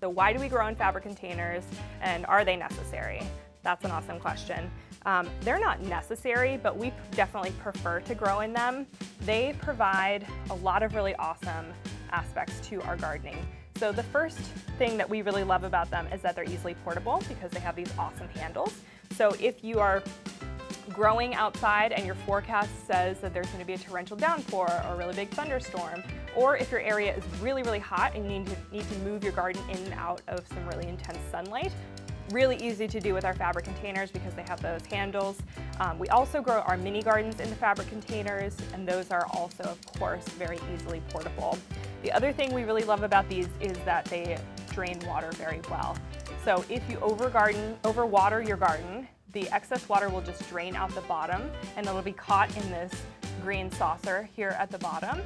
So why do we grow in fabric containers, and are they necessary? That's an awesome question. They're not necessary, but we definitely prefer to grow in them. They provide a lot of really awesome aspects to our gardening. So the first thing that we really love about them is that they're easily portable because they have these awesome handles. So if you are growing outside and your forecast says that there's going to be a torrential downpour or a really big thunderstorm, or if your area is really, really hot and you need to move your garden in and out of some really intense sunlight, really easy to do with our fabric containers because they have those handles. We also grow our mini gardens in the fabric containers, and those are also, of course, very easily portable. The other thing we really love about these is that they drain water very well. So if you overwater your garden, the excess water will just drain out the bottom, and it'll be caught in this green saucer here at the bottom.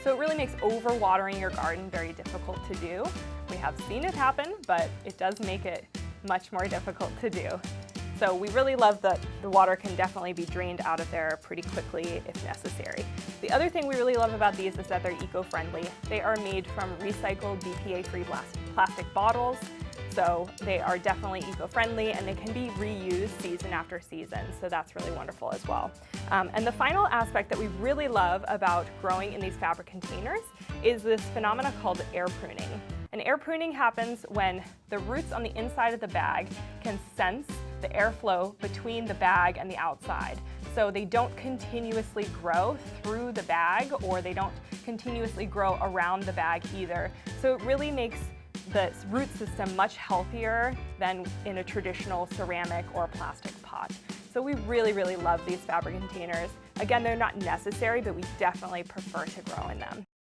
So it really makes overwatering your garden very difficult to do. We have seen it happen, but it does make it much more difficult to do. So we really love that the water can definitely be drained out of there pretty quickly if necessary. The other thing we really love about these is that they're eco-friendly. They are made from recycled BPA-free plastic bottles. So they are definitely eco-friendly, and they can be reused season after season. So that's really wonderful as well. And the final aspect that we really love about growing in these fabric containers is this phenomena called air pruning. And air pruning happens when the roots on the inside of the bag can sense the airflow between the bag and the outside. So they don't continuously grow through the bag, or they don't continuously grow around the bag either. So it really makes the root system much healthier than in a traditional ceramic or plastic pot. So we really, really love these fabric containers. Again, they're not necessary, but we definitely prefer to grow in them.